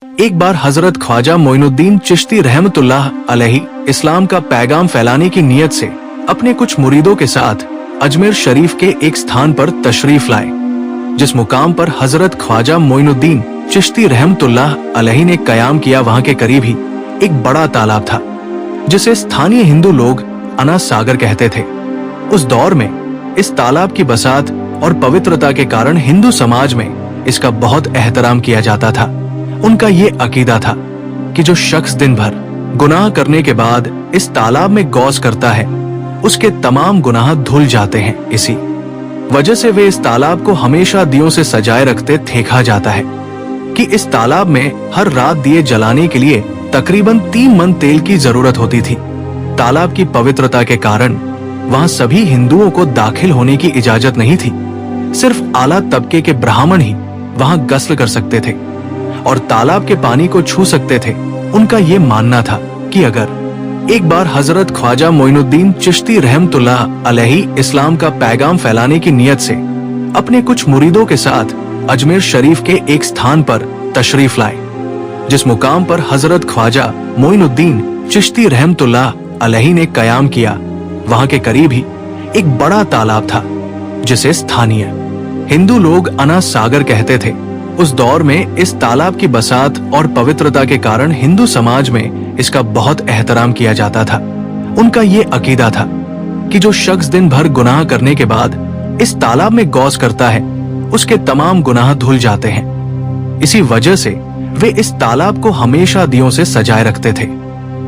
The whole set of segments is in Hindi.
एक बार हजरत ख्वाजा मोइनुद्दीन चिश्ती रहमतुल्लाह अलैहि इस्लाम का पैगाम फैलाने की नीयत से अपने कुछ मुरीदों के साथ अजमेर शरीफ के एक स्थान पर तशरीफ लाए, जिस मुकाम पर हजरत ख्वाजा मोइनुद्दीन चिश्ती रहमतुल्लाह अलैहि ने कयाम किया। वहां के करीब ही एक बड़ा तालाब था, जिसे स्थानीय हिंदू लोग अना सागर कहते थे। उस दौर में इस तालाब की बसात और पवित्रता के कारण हिंदू समाज में इसका बहुत एहतराम किया जाता था। उनका ये अकीदा था कि जो शख्स दिन भर गुनाह करने के बाद इस तालाब में गौस करता है, उसके तमाम गुनाह धुल जाते हैं। इसी वजह से वे इस तालाब को हमेशा दियों से सजाए रखते। देखा जाता है कि इस तालाब में हर रात दिए जलाने के लिए तकरीबन 3 मन तेल की जरूरत होती थी। तालाब की पवित्रता के कारण वहां सभी हिंदुओं को दाखिल होने की इजाजत नहीं थी। सिर्फ आला तबके के ब्राह्मण ही वहां गस्ल कर सकते थे और तालाब के पानी को छू सकते थे। उनका ये मानना था कि अगर एक बार हजरत ख्वाजा मोइनुद्दीन चिश्ती रहमतुल्लाह अलैहि इस्लाम का पैगाम फैलाने की नीयत से अपने कुछ मुरीदों के साथ अजमेर शरीफ के एक स्थान पर तशरीफ लाए, जिस मुकाम पर हजरत ख्वाजा मोइनुद्दीन चिश्ती रहमतुल्लाह अलैहि ने कयाम किया, वहां के करीब ही एक बड़ा तालाब था, जिसे स्थानीय हिंदू लोग अना सागर कहते थे। उस दौर में इस तालाब की बसात और पवित्रता के कारण हिंदू समाज में इसका बहुत एहतराम किया जाता था। उनका ये अकीदा था कि जो शख्स दिन भर गुनाह करने के बाद इस तालाब में गौस करता है, उसके तमाम गुनाह धुल जाते हैं। इसी वजह से वे इस तालाब को हमेशा दियों से सजाए रखते थे।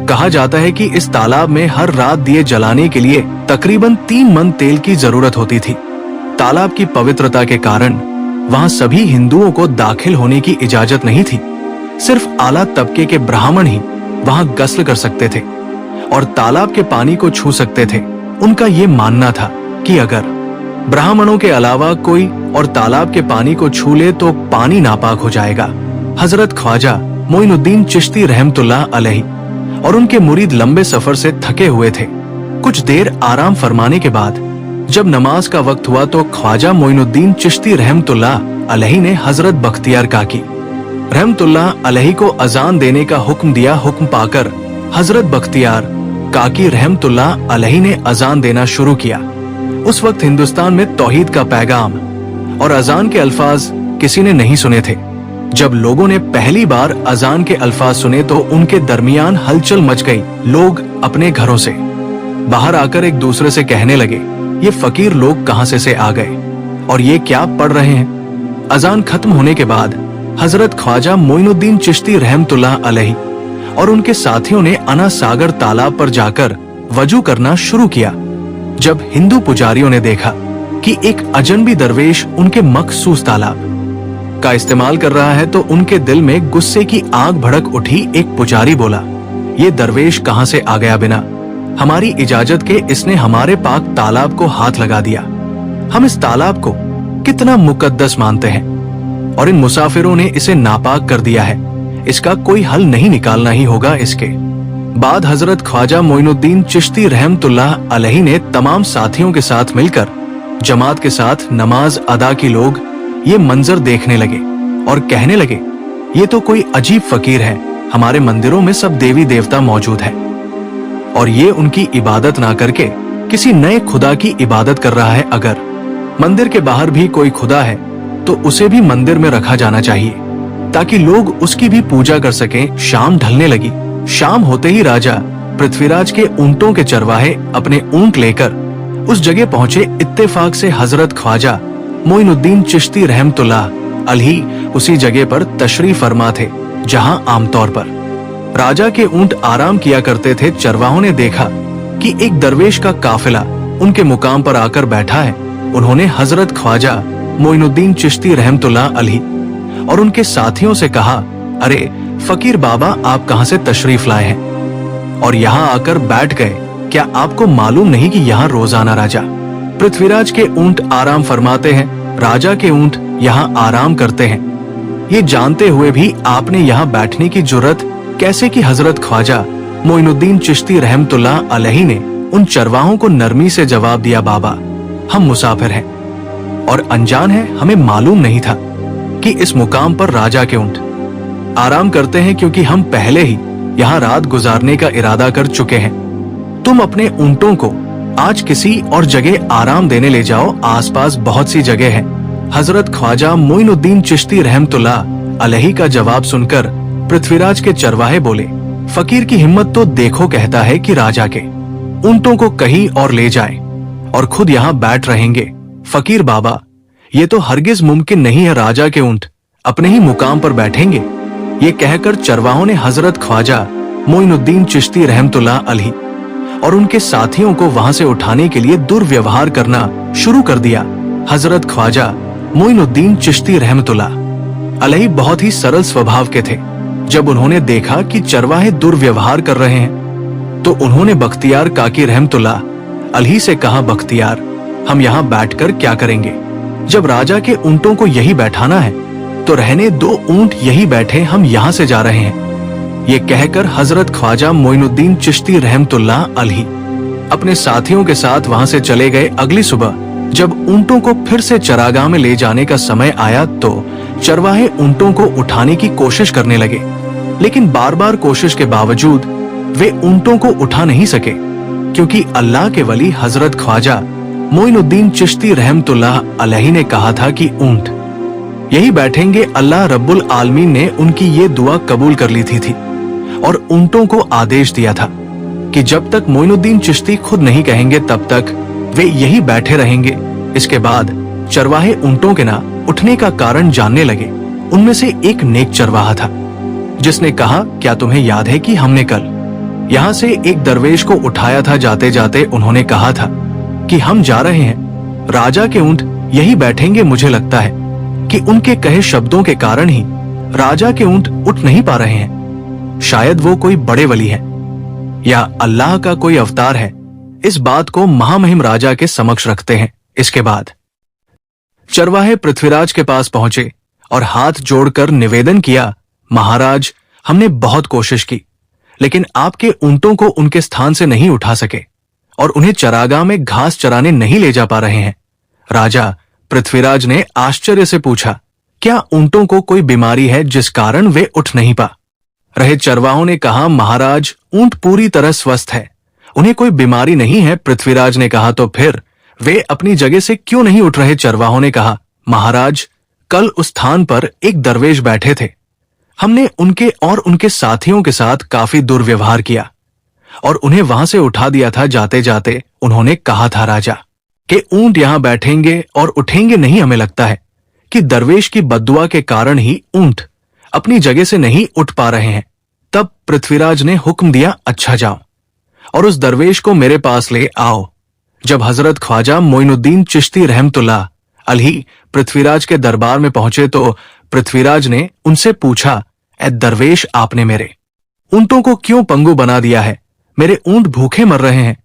कहा जाता है कि इस तालाब में हर रात दिए जलाने के लिए तकरीबन 3 मन तेल की जरूरत होती थी। तालाब की पवित्रता के कारण वहां सभी हिंदुओं को दाखिल होने की इजाजत नहीं थी। सिर्फ आला तबके के ब्राह्मण ही वहां गस्ल कर सकते थे और तालाब के पानी को छू सकते थे। उनका ये मानना था कि अगर ब्राह्मणों के अलावा कोई और तालाब के पानी को छू ले तो पानी नापाक हो जाएगा। हजरत ख्वाजा मोइनुद्दीन चिश्ती रहमतुल्लाह अलैहि और उनके मुरीद लंबे सफर से थके हुए थे। कुछ देर आराम फरमाने के बाद जब नमाज का वक्त हुआ तो ख्वाजा मोइनुद्दीन चिश्ती रहमतुल्लाह अलैहि ने हजरत बख्तियार काकी रहमतुल्लाह अलैहि को अजान देने का हुक्म दिया। हुक्म पाकर हजरत बख्तियार काकी रहमतुल्लाह अलैहि ने अजान देना शुरू किया। उस वक्त हिंदुस्तान में तौहीद का पैगाम और अजान के अल्फाज किसी ने नहीं सुने थे। जब लोगों ने पहली बार अजान के अल्फाज सुने तो उनके दरमियान हलचल मच गई। लोग अपने घरों से बाहर आकर एक दूसरे से कहने लगे, ये फकीर लोग कहां से आ गए और ये क्या पढ़ रहे हैं। अजान खत्म होने के बाद हजरत ख्वाजा मोइनुद्दीन चिश्ती रहमतुल्लाह अलैहि और उनके साथियों ने अना सागर तालाब पर जाकर वजू करना शुरू किया। जब हिंदू पुजारियों ने देखा कि एक अजनबी दरवेश उनके मखसूस तालाब का इस्तेमाल कर रहा है तो उनके दिल में गुस्से की आग भड़क उठी। एक पुजारी बोला, ये दरवेश कहां से आ गया, बिना हमारी इजाजत के इसने हमारे पाक तालाब को हाथ लगा दिया। हम इस तालाब को कितना मुकद्दस मानते हैं और इन मुसाफिरों ने इसे नापाक कर दिया है। इसका कोई हल नहीं निकालना ही होगा। इसके बाद हजरत ख्वाजा मोइनुद्दीन चिश्ती रहमतुल्लाह अलैहि ने तमाम साथियों के साथ मिलकर जमात के साथ नमाज अदा की। लोग ये मंजर देखने लगे और कहने लगे, ये तो कोई अजीब फकीर है। हमारे मंदिरों में सब देवी देवता मौजूद है और ये उनकी इबादत ना करके किसी नए खुदा की इबादत कर रहा है। अगर मंदिर के बाहर भी कोई खुदा है तो उसे भी मंदिर में रखा जाना चाहिए ताकि लोग उसकी भी पूजा कर सकें। शाम ढलने लगी। शाम होते ही राजा पृथ्वीराज के ऊंटों के चरवाहे अपने ऊंट लेकर उस जगह पहुंचे। इत्तेफाक से हजरत ख्वाजा मोइनुद्दीन चिश्ती रहमतुल्लाह अलैहि उसी जगह पर तशरीफ फरमा थे जहां आमतौर पर राजा के ऊंट आराम किया करते थे। चरवाहों ने देखा कि एक दरवेश का काफिला उनके मुकाम पर आकर बैठा है। उन्होंने हजरत ख्वाजा मोइनुद्दीन चिश्ती रहमतुल्लाह अलैहि और उनके साथियों से कहा, अरे फकीर बाबा, आप कहां से तशरीफ लाए हैं और यहाँ आकर बैठ गए? क्या आपको मालूम नहीं कि यहाँ रोजाना राजा पृथ्वीराज के ऊंट आराम फरमाते हैं, राजा के ऊंट यहाँ आराम करते हैं। ये जानते हुए भी आपने यहाँ बैठने की जुर्रत कैसे की? हजरत ख्वाजा मोइनुद्दीन चिश्ती रहमतुल्लाह अलैहि ने उन चरवाहों को नरमी से जवाब दिया, बाबा, हम मुसाफिर हैं और अनजान हैं। हमें मालूम नहीं था कि इस मुकाम पर राजा के ऊंट आराम करते हैं क्योंकि हम पहले ही यहाँ रात गुजारने का इरादा कर चुके हैं। तुम अपने ऊंटों को आज किसी और जगह आराम देने ले जाओ, आसपास बहुत सी जगह है। हजरत ख्वाजा मोइनुद्दीन चिश्ती रहमतुल्लाह अलैहि का जवाब सुनकर पृथ्वीराज के चरवाहे बोले, फकीर की हिम्मत तो देखो, कहता है कि राजा के ऊंटों को कहीं और ले जाए और खुद यहाँ बैठ रहेंगे। फकीर बाबा, ये तो हरगिज मुमकिन नहीं है, राजा के ऊंट अपने ही मुकाम पर बैठेंगे। ये कहकर चरवाहों ने हजरत ख्वाजा मोइनुद्दीन चिश्ती रहमतुल्लाह अलैहि और उनके साथियों को वहां से उठाने के लिए दुर्व्यवहार करना शुरू कर दिया। हजरत ख्वाजा मोइनुद्दीन चिश्ती रहमतुल्लाह अलैहि बहुत ही सरल स्वभाव के थे। जब उन्होंने देखा कि चरवाहे दुर्व्यवहार कर रहे हैं तो उन्होंने बख्तियार काकी रहमतुल्लाह अलैहि से कहा, बख्तियार, हम यहाँ बैठकर क्या करेंगे? जब राजा के ऊंटों को यही बैठाना है तो रहने दो, ऊंट यही बैठे, हम यहाँ से जा रहे हैं। ये कहकर हजरत ख्वाजा मोइनुद्दीन चिश्ती रहमतुल्लाह अलैहि अपने साथियों के साथ वहां से चले गए। अगली सुबह जब ऊंटों को फिर से चरागाह में ले जाने का समय आया तो चरवाहे ऊंटों को उठाने की कोशिश करने लगे, लेकिन बार बार कोशिश के बावजूद वे ऊंटों को उठा नहीं सके, क्योंकि अल्लाह के वली हजरत ख्वाजा मोइनुद्दीन चिश्ती रहमतुल्लाह अलैहि ने कहा था कि ऊंट यही बैठेंगे। अल्लाह रब्बुल आलमीन ने उनकी ये दुआ कबूल कर ली थी और ऊंटों को आदेश दिया था कि जब तक मोइनुद्दीन चिश्ती खुद नहीं कहेंगे तब तक वे यही बैठे रहेंगे। इसके बाद चरवाहे ऊंटों के ना उठने का कारण जानने लगे। उनमें से एक नेक चरवाहा था जिसने कहा, क्या तुम्हें याद है कि हमने कल यहाँ से एक दरवेश को उठाया था? जाते जाते उन्होंने कहा था कि हम जा रहे हैं, राजा के ऊंट यही बैठेंगे। मुझे लगता है कि उनके कहे शब्दों के कारण ही राजा के ऊंट उठ नहीं पा रहे हैं। शायद वो कोई बड़े वली है या अल्लाह का कोई अवतार है। इस बात को महामहिम राजा के समक्ष रखते हैं। इसके बाद चरवाहे पृथ्वीराज के पास पहुंचे और हाथ जोड़कर निवेदन किया, महाराज, हमने बहुत कोशिश की लेकिन आपके ऊंटों को उनके स्थान से नहीं उठा सके और उन्हें चरागाह में घास चराने नहीं ले जा पा रहे हैं। राजा पृथ्वीराज ने आश्चर्य से पूछा, क्या ऊंटों को कोई बीमारी है जिस कारण वे उठ नहीं पा रहे? चरवाहों ने कहा, महाराज, ऊंट पूरी तरह स्वस्थ है, उन्हें कोई बीमारी नहीं है। पृथ्वीराज ने कहा, तो फिर वे अपनी जगह से क्यों नहीं उठ रहे? चरवाहों ने कहा, महाराज, कल उस स्थान पर एक दरवेश बैठे थे, हमने उनके और उनके साथियों के साथ काफी दुर्व्यवहार किया और उन्हें वहां से उठा दिया था। जाते जाते उन्होंने कहा था, राजा के ऊंट यहाँ बैठेंगे और उठेंगे नहीं। हमें लगता है कि दरवेश की बद्दुआ के कारण ही ऊंट अपनी जगह से नहीं उठ पा रहे हैं। तब पृथ्वीराज ने हुक्म दिया, अच्छा जाओ और उस दरवेश को मेरे पास ले आओ। जब हजरत ख्वाजा मोइनुद्दीन चिश्ती रहमतुल्लाह अलैहि पृथ्वीराज के दरबार में पहुंचे तो पृथ्वीराज ने उनसे पूछा, ए दरवेश, आपने मेरे ऊंटों को क्यों पंगु बना दिया है? मेरे ऊंट भूखे मर रहे हैं,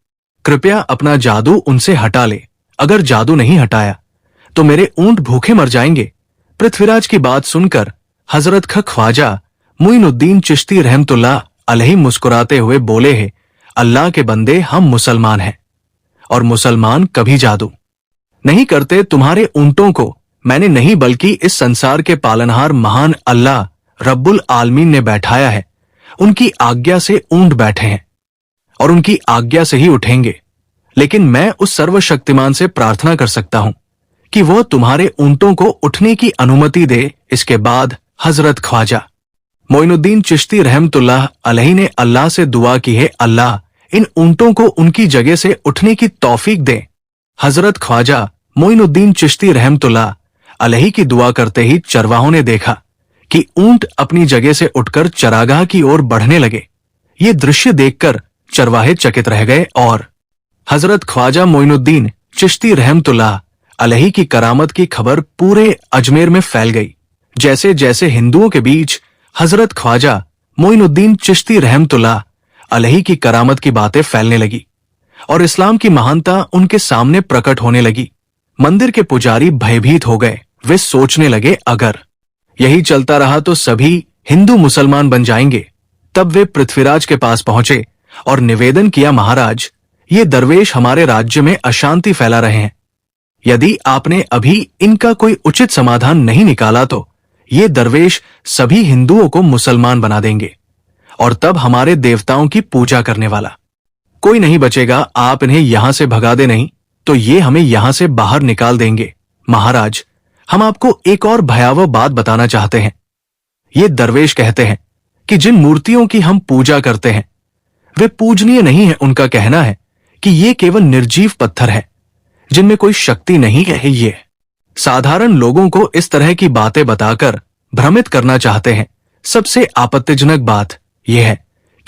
कृपया अपना जादू उनसे हटा ले। अगर जादू नहीं हटाया तो मेरे ऊंट भूखे मर जाएंगे। पृथ्वीराज की बात सुनकर हजरत ख्वाजा मोइनुद्दीन चिश्ती रहमतुल्लाह अलैहि मुस्कुराते हुए बोले, है अल्लाह के बंदे, हम मुसलमान हैं और मुसलमान कभी जादू नहीं करते। तुम्हारे ऊंटों को मैंने नहीं बल्कि इस संसार के पालनहार महान अल्लाह रब्बुल आलमीन ने बैठाया है। उनकी आज्ञा से ऊंट बैठे हैं और उनकी आज्ञा से ही उठेंगे। लेकिन मैं उस सर्वशक्तिमान से प्रार्थना कर सकता हूं कि वो तुम्हारे ऊंटों को उठने की अनुमति दे। इसके बाद हजरत ख्वाजा मोइनुद्दीन चिश्ती रहमतुल्लाह अलैहि ने अल्लाह से दुआ की है, अल्लाह इन ऊंटों को उनकी जगह से उठने की तौफीक दे। हजरत ख्वाजा मोइनुद्दीन चिश्ती रहमतुल्लाह अलैहि की दुआ करते ही चरवाहों ने देखा कि ऊंट अपनी जगह से उठकर चरागाह की ओर बढ़ने लगे। ये दृश्य देखकर चरवाहे चकित रह गए और हजरत ख्वाजा मोइनुद्दीन चिश्ती रहमतुल्लाह अलैहि की करामत की खबर पूरे अजमेर में फैल गई। जैसे जैसे हिंदुओं के बीच हजरत ख्वाजा मोइनुद्दीन चिश्ती रहमतुल्लाह अलैहि की करामत की बातें फैलने लगी और इस्लाम की महानता उनके सामने प्रकट होने लगी, मंदिर के पुजारी भयभीत हो गए। वे सोचने लगे, अगर यही चलता रहा तो सभी हिंदू मुसलमान बन जाएंगे। तब वे पृथ्वीराज के पास पहुंचे और निवेदन किया, महाराज, ये दरवेश हमारे राज्य में अशांति फैला रहे हैं। यदि आपने अभी इनका कोई उचित समाधान नहीं निकाला तो ये दरवेश सभी हिंदुओं को मुसलमान बना देंगे और तब हमारे देवताओं की पूजा करने वाला कोई नहीं बचेगा। आप इन्हें यहां से भगा दे नहीं तो ये हमें यहां से बाहर निकाल देंगे। महाराज, हम आपको एक और भयावह बात बताना चाहते हैं। ये दरवेश कहते हैं कि जिन मूर्तियों की हम पूजा करते हैं वे पूजनीय नहीं है। उनका कहना है कि ये केवल निर्जीव पत्थर है जिनमें कोई शक्ति नहीं है। ये साधारण लोगों को इस तरह की बातें बताकर भ्रमित करना चाहते हैं। सबसे आपत्तिजनक बात यह है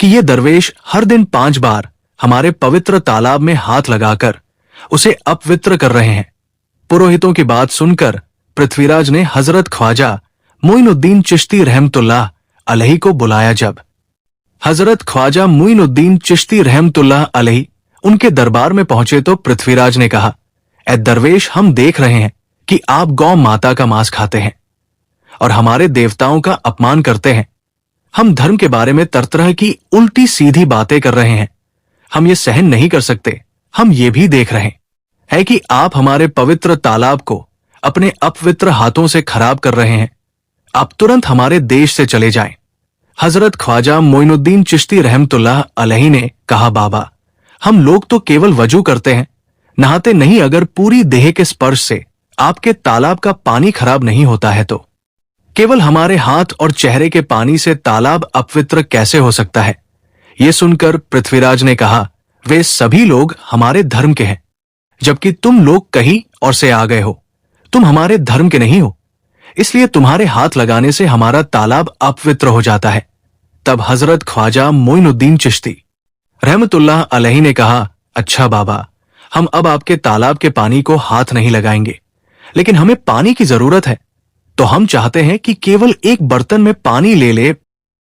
कि ये दरवेश हर दिन 5 बार हमारे पवित्र तालाब में हाथ लगाकर उसे अपवित्र कर रहे हैं। पुरोहितों की बात सुनकर पृथ्वीराज ने हजरत ख्वाजा मोइनुद्दीन चिश्ती रहमतुल्लाह अलैहि को बुलाया। जब हजरत ख्वाजा मोइनुद्दीन चिश्ती रहमतुल्लाह अलैहि उनके दरबार में पहुंचे तो पृथ्वीराज ने कहा, ए दरवेश, हम देख रहे हैं कि आप गौ माता का मांस खाते हैं और हमारे देवताओं का अपमान करते हैं। हम धर्म के बारे में तरह की उल्टी सीधी बातें कर रहे हैं। हम ये सहन नहीं कर सकते। हम ये भी देख रहे हैं कि आप हमारे पवित्र तालाब को अपने अपवित्र हाथों से खराब कर रहे हैं। आप तुरंत हमारे देश से चले जाएं। हजरत ख्वाजा मोइनुद्दीन चिश्ती रहमतुल्लाह अलैहि ने कहा, बाबा, हम लोग तो केवल वजू करते हैं, नहाते नहीं। अगर पूरी देह के स्पर्श से आपके तालाब का पानी खराब नहीं होता है तो केवल हमारे हाथ और चेहरे के पानी से तालाब अपवित्र कैसे हो सकता है? ये सुनकर पृथ्वीराज ने कहा, वे सभी लोग हमारे धर्म के हैं, जबकि तुम लोग कहीं और से आ गए हो। तुम हमारे धर्म के नहीं हो, इसलिए तुम्हारे हाथ लगाने से हमारा तालाब अपवित्र हो जाता है। तब हजरत ख्वाजा मोइनुद्दीन चिश्ती रहमतुल्लाह अलैहि ने कहा, अच्छा बाबा, हम अब आपके तालाब के पानी को हाथ नहीं लगाएंगे, लेकिन हमें पानी की जरूरत है। तो हम चाहते हैं कि केवल एक बर्तन में पानी ले ले,